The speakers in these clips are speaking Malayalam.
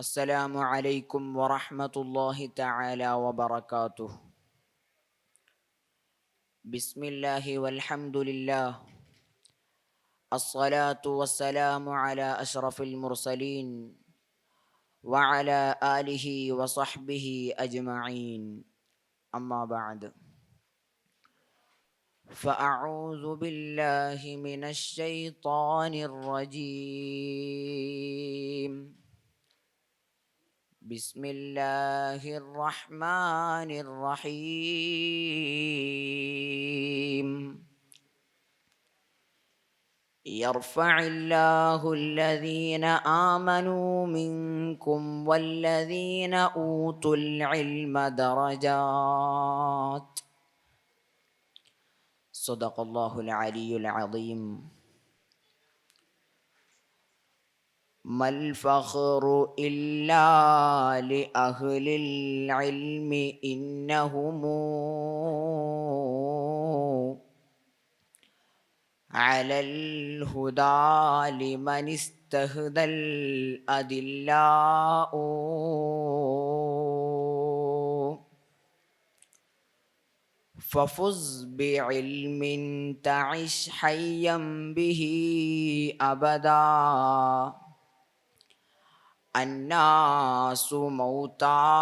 السلام عليكم ورحمة الله تعالى وبركاته. بسم الله والحمد لله، الصلاة والسلام على أشرف المرسلين وعلى آله وصحبه أجمعين، أما بعد، فأعوذ بالله من الشيطان الرجيم. بسم الله الرحمن الرحيم. يرفع الله الذين آمنوا منكم والذين أوتوا العلم درجات. صدق الله العلي العظيم. ما الفخر إلا لأهل العلم إنهم على الهدى لمن استهدى الأدلاء. ففز بعلم تعش حيا به أبدا. الناس موتى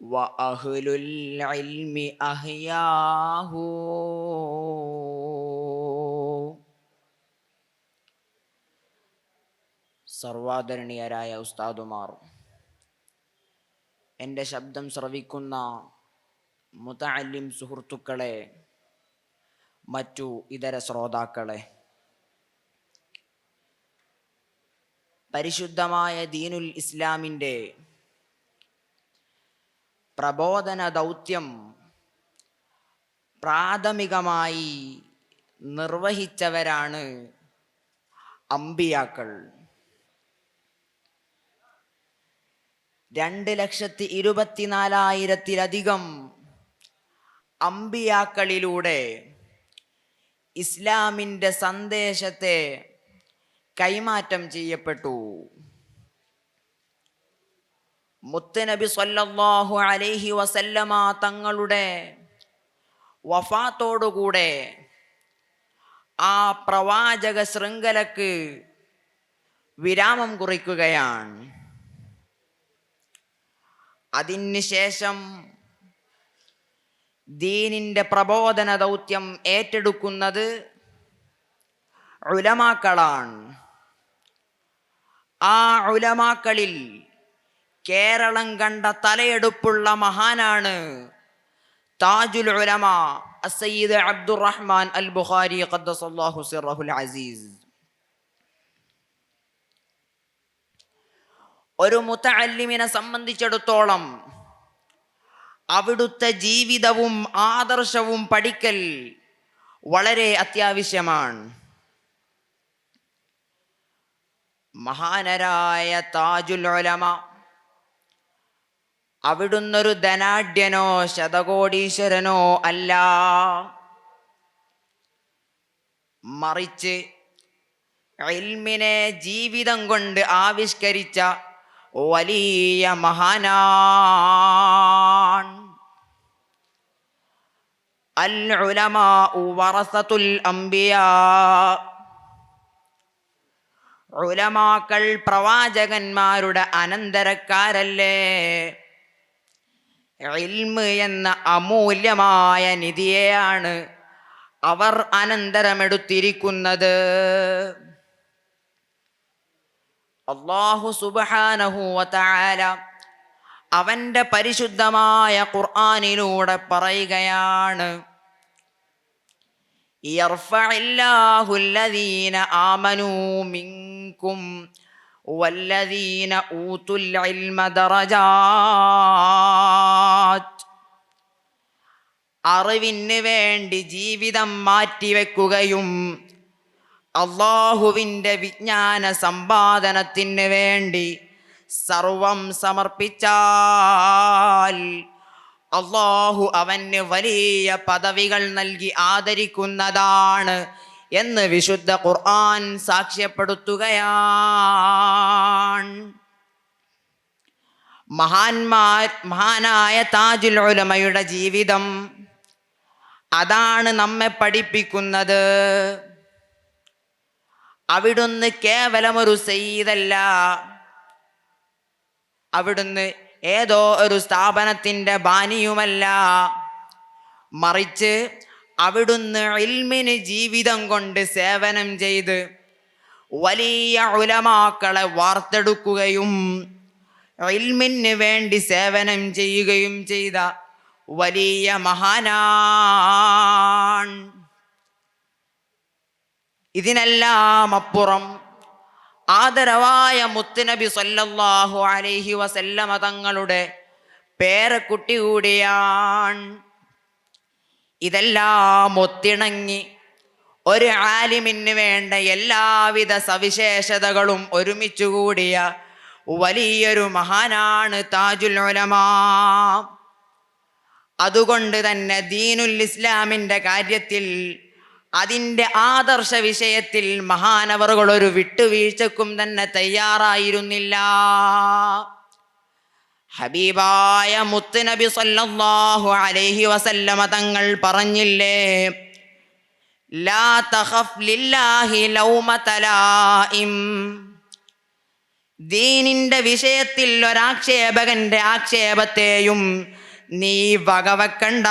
وأهل العلم أحياه. സർവാദരണീയരായ ഉസ്താദുമാർ, എൻ്റെ ശബ്ദം ശ്രവിക്കുന്ന മുതഅല്ലിം സുഹൃത്തുക്കളെ, മറ്റു ഇതര ശ്രോതാക്കളെ, പരിശുദ്ധമായ ദീനുൽ ഇസ്ലാമിൻ്റെ പ്രബോധന ദൗത്യം പ്രാഥമികമായി നിർവഹിച്ചവരാണ് അമ്പിയാക്കൾ. 2,24,000-ലധികം അമ്പിയാക്കളിലൂടെ ഇസ്ലാമിൻ്റെ സന്ദേശത്തെ കൈമാറ്റം ചെയ്യപ്പെട്ടു. മുത്തുനബി സ്വല്ലല്ലാഹു അലൈഹി വസല്ലമ തങ്ങളുടെ വഫാത്തോടുകൂടെ ആ പ്രവാചക ശൃംഖലക്ക് വിരാമം കുറിക്കുകയാണ്. അതിനുശേഷം ദീനിൻ്റെ പ്രബോധന ദൗത്യം ഏറ്റെടുക്കുന്നത് ഉലമാക്കളാണ്. ആ ഉലമാക്കളിൽ കേരളം കണ്ട തലയെടുപ്പുള്ള മഹാനാണ് താജുൽ ഉലമ അസ്സയ്യിദ് അബ്ദുറഹ്മാൻ അൽ ബുഖാരി ഖദ്ദസല്ലാഹു സിർറഹുൽ അസീസ്. ഒരു മുതഅല്ലിമിനെ സംബന്ധിച്ചിടത്തോളം അവിടുത്തെ ജീവിതവും ആദർശവും പഠിക്കൽ വളരെ അത്യാവശ്യമാണ്. മഹാനരായ താജുൽ ഉലമ അവിടുന്നൊരു ധനാഢ്യനോ ശതകോടീശ്വരനോ അല്ല, മറിച്ച് ഇൽമിനെ ജീവിതം കൊണ്ട് ആവിഷ്കരിച്ച വലിയ മഹാനാണ്. അൽ ഉലമാഉ വറസത്തുൽ അംബിയാ. ഉലമാക്കൾ പ്രവാചകന്മാരുടെ അനന്തരക്കാരല്ലേ. ഇൽമ് എന്ന അമൂല്യമായ നിധിയെയാണ് അവർ അനന്തരമെടുത്തിരിക്കുന്നത്. അല്ലാഹു സുബ്ഹാനഹു വതആല അവൻ്റെ പരിശുദ്ധമായ ഖുർആനിലൂടെ പറയുകയാണ്, യർഫഇല്ലാഹു അല്ലദീന ആമനൂ മിൻകും വല്ലദീന ഊതുൽ ഇൽമ ദറജാത്ത്. അറിവിന് വേണ്ടി ജീവിതം മാറ്റിവെക്കുകയും അള്ളാഹുവിൻ്റെ വിജ്ഞാന സമ്പാദനത്തിന് വേണ്ടി സർവം സമർപ്പിച്ചാൽ അള്ളാഹു അവന് വലിയ പദവികൾ നൽകി ആദരിക്കുന്നതാണ് എന്ന് വിശുദ്ധ ഖുർആൻ സാക്ഷ്യപ്പെടുത്തുകയാണ്. മഹാനായ താജുൽ ഉലമയുടെ ജീവിതം അതാണ് നമ്മെ പഠിപ്പിക്കുന്നത്. അവിടുന്ന് കേവലം ഒരു സയ്യിദല്ല, അവിടുന്ന് ഏതോ ഒരു സ്ഥാപനത്തിൻ്റെ ബാനിയുമല്ല, മറിച്ച് അവിടുന്ന് ഇൽമിന് ജീവിതം കൊണ്ട് സേവനം ചെയ്ത് വലിയ ഉലമാക്കളെ വാർത്തെടുക്കുകയും ഇൽമിന് വേണ്ടി സേവനം ചെയ്യുകയും ചെയ്ത വലിയ മഹാനാണ്. ഇതിനെല്ലാം അപ്പുറം ആദരവായ മുത്തുനബി സല്ലല്ലാഹു അലൈഹി വസല്ലമ തങ്ങളുടെ പേരക്കുട്ടി കൂടിയാണ്. ഇതെല്ലാം ഒത്തിണങ്ങി ഒരു ആലിമിന് വേണ്ട എല്ലാവിധ സവിശേഷതകളും ഒരുമിച്ചു കൂടിയ വലിയൊരു മഹാനാണ് താജുൽ ഉലമാ. അതുകൊണ്ട് തന്നെ ദീനുൽ ഇസ്ലാമിൻ്റെ കാര്യത്തിൽ, അതിൻ്റെ ആദർശ വിഷയത്തിൽ മഹാനവറുകൾ ഒരു വിട്ടുവീഴ്ചക്കും തന്നെ തയ്യാറായിരുന്നില്ല. ഹബീബായ മുത്തുനബി സല്ലല്ലാഹു അലൈഹി വസല്ലമ തങ്ങൾ പറഞ്ഞില്ലേ, ലാ തഖഫ് ലില്ലാഹി ലൗമത ലായിം. ദീനിന്റെ വിഷയത്തിൽ ഒരാക്ഷേപകന്റെ ആക്ഷേപത്തെയും നീ വകവെക്കണ്ട.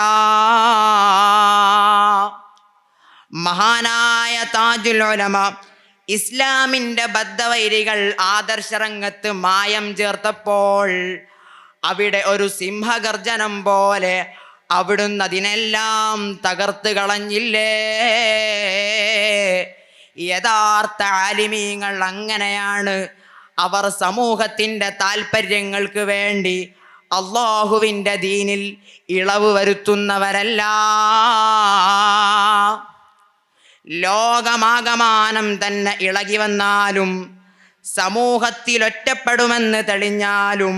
മഹാനായ താജുൽ ഉലമ ഇസ്ലാമിൻ്റെ ബദ്ധവൈരികൾ ആദർശരംഗത്ത് മായം ചേർത്തപ്പോൾ അവിടെ ഒരു സിംഹഗർജനം പോലെ അവിടുന്ന് അതിനെല്ലാം തകർത്ത് കളഞ്ഞില്ലേ. യഥാർത്ഥ ആലിമീങ്ങൾ അങ്ങനെയാണ്. അവർ സമൂഹത്തിൻ്റെ താല്പര്യങ്ങൾക്ക് വേണ്ടി അള്ളാഹുവിൻ്റെ ദീനിൽ ഇളവ് വരുത്തുന്നവരല്ല. ലോകമാകമാനം തന്നെ ഇളകി വന്നാലും സമൂഹത്തിൽ ഒറ്റപ്പെടുമെന്ന് തെളിഞ്ഞാലും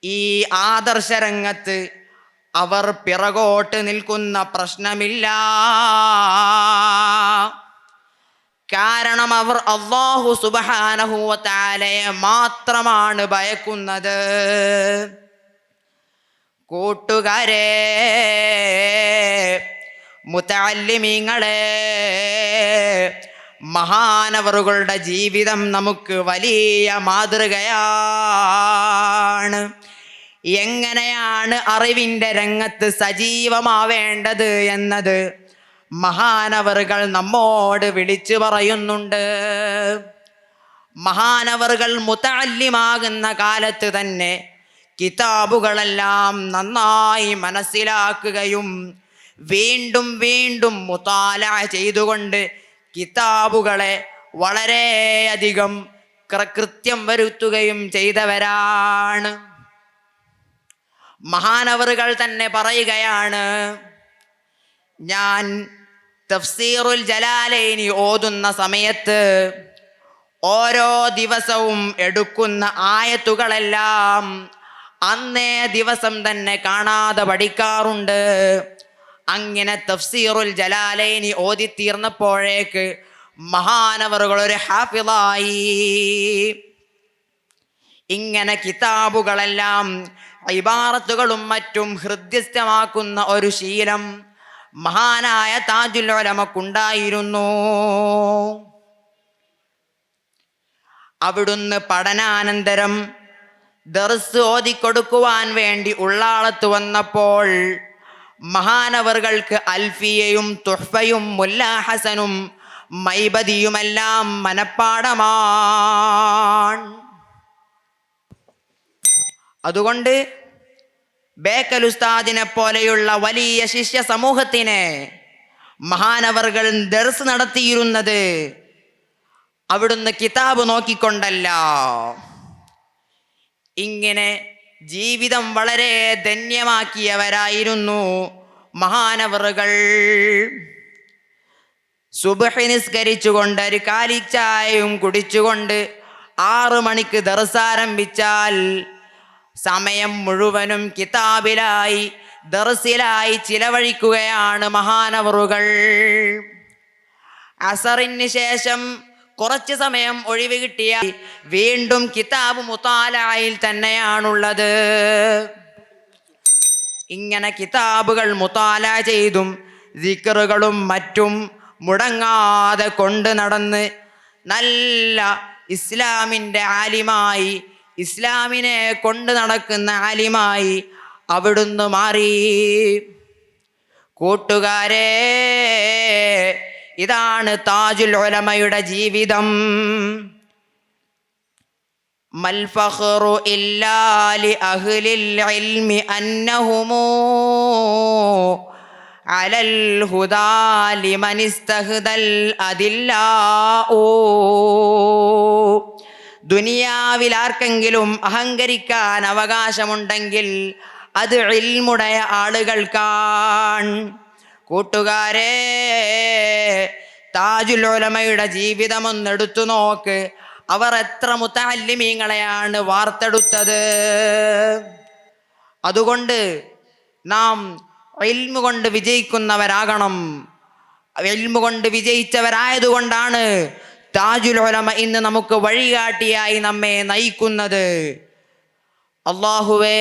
ഈ ആദർശരംഗത്ത് അവർ പിറകോട്ട് നിൽക്കുന്ന പ്രശ്നമില്ല. കാരണം അവർ അല്ലാഹു സുബ്ഹാനഹു വ തആലയെ മാത്രമാണ് ഭയക്കുന്നത്. കൂട്ടുകാരെ, മുതഅല്ലിമീങ്ങളെ, മഹാനവറുകളുടെ ജീവിതം നമുക്ക് വലിയ മാതൃകയാണ്. എങ്ങനെയാണ് അറിവിൻ്റെ രംഗത്ത് സജീവമാവേണ്ടത് എന്നത് മഹാനവറുകൾ നമ്മോട് വിളിച്ചു പറയുന്നുണ്ട്. മഹാനവറുകൾ മുതഅല്ലിമാകുന്ന കാലത്ത് തന്നെ കിതാബുകളെല്ലാം നന്നായി മനസ്സിലാക്കുകയും വീണ്ടും വീണ്ടും മുതാലഅ ചെയ്തുകൊണ്ട് കിതാബുകളെ വളരെയധികം കൃത്യം വരുത്തുകയും ചെയ്തവരാണ്. മഹാനവറുകൾ തന്നെ പറയുകയാണ്, ഞാൻ തഫ്സീറുൽ ജലാലൈനി ഓതുന്ന സമയത്ത് ഓരോ ദിവസവും എടുക്കുന്ന ആയത്തുകളെല്ലാം അന്നേ ദിവസം തന്നെ കാണാതെ പഠിക്കാറുണ്ട്. അങ്ങനെ തഫ്സീറുൽ ജലാലൈനി ഓതിത്തീർന്നപ്പോഴേക്ക് മഹാനവറുകൾ ഒരു ഹാഫിളായി. ഇങ്ങനെ കിതാബുകളെല്ലാം ഇബാറത്തുകളും മറ്റും ഹൃദ്യസ്ഥമാക്കുന്ന ഒരു ശീലം മഹാനായ താജുൽ ഉലമക്കുണ്ടായിരുന്നു. അവിടുന്ന് പഠനാനന്തരം ദർസ് ഓതിക്കൊടുക്കുവാൻ വേണ്ടി ഉള്ളാളത്ത് വന്നപ്പോൾ മഹാനവറുകൾക്ക് അൽഫിയയും തുഹ്ഫയും മുല്ലാ ഹസനും മൈബദിയുമെല്ലാം മനപ്പാടമാണ്. അതുകൊണ്ട് ബേക്കൽ ഉസ്താദിനെ പോലെയുള്ള വലിയ ശിഷ്യ സമൂഹത്തിനെ മഹാനവറുകൾ ദർസ് നടത്തിയിരുന്നത് അവിടുന്ന് കിതാബ് നോക്കിക്കൊണ്ടല്ല. ഇങ്ങനെ ജീവിതം വളരെ ധന്യമാക്കിയവരായിരുന്നു മഹാനവറുകൾ. സുബ്ഹ് നിസ്കരിച്ചുകൊണ്ട് ഒരു കാലിച്ചായയും കുടിച്ചുകൊണ്ട് 6 മണിക്ക് ദർസ് ആരംഭിച്ചാൽ സമയം മുഴുവനും കിതാബിലായി ദർസിലായി ചിലവഴിക്കുകയാണ് മഹാനവറുകൾ. അസറിന് ശേഷം കുറച്ച് സമയം ഒഴിവ് കിട്ടിയാൽ വീണ്ടും കിതാബ് മുതാലയിൽ തന്നെയാണുള്ളത്. ഇങ്ങനെ കിതാബുകൾ മുതാല ചെയ്തും ദിക്റുകളും മറ്റും മുടങ്ങാതെ കൊണ്ട് നടന്ന് നല്ല ഇസ്ലാമിൻ്റെ ആലിമായി, ഇസ്ലാമിനെ കൊണ്ട് നടക്കുന്ന ആലിമായി അവിടുന്ന് മാറി. കൂട്ടുകാരെ, ഇതാണ് താജുൽ ഉലമയുടെ ജീവിതം. മൽ ഫഖ്റു ഇല്ലാ ലി അഹ്ലിൽ ഇൽമി അന്നഹുമു അലൽ ഹുദാ ലിമൻ ഇസ്തഹ്ദൽ അദില്ലാഉ. ദുനിയാവിൽ ആർക്കെങ്കിലും അഹങ്കരിക്കാൻ അവകാശമുണ്ടെങ്കിൽ അത് ഇൽമുடைய ആളുകൾക്കാണ്. കൂട്ടുകാരെ, താജുൽ ഉലമയുടെ ജീവിതം ഒന്നെടുത്തു നോക്ക്. അവർ എത്ര മുതഅല്ലിമീങ്ങളെയാണ് വാർത്തെടുത്തത്. അതുകൊണ്ട് നാം ഇൽമു കൊണ്ട് വിജയിക്കുന്നവരാകണം. ഇൽമു കൊണ്ട് വിജയിച്ചവരായതുകൊണ്ടാണ് താജുൽ ഉലമ ഇന്ന് നമുക്ക് വഴികാട്ടിയായി നമ്മെ നയിക്കുന്നത്. അല്ലാഹുവേ,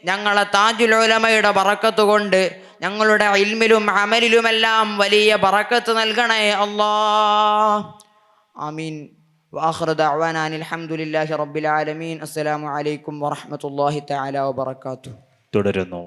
ഞങ്ങളെ താജുൽ ഉലമയുടെ ബറക്കത്ത് കൊണ്ട് ഞങ്ങളുടെ ഇൽമിലും അമലിലുമെല്ലാം വലിയ ബറക്കത്ത് നൽകണേ അല്ലാഹ്. ആമീൻ. വആഖിറു ദഅ്വാനാ അൽഹംദുലില്ലാഹി റബ്ബിൽ ആലമീൻ. അസ്സലാമു അലൈക്കും വറഹ്മത്തുള്ളാഹി തആല വബറകാതുഹു. തുടരുന്നു.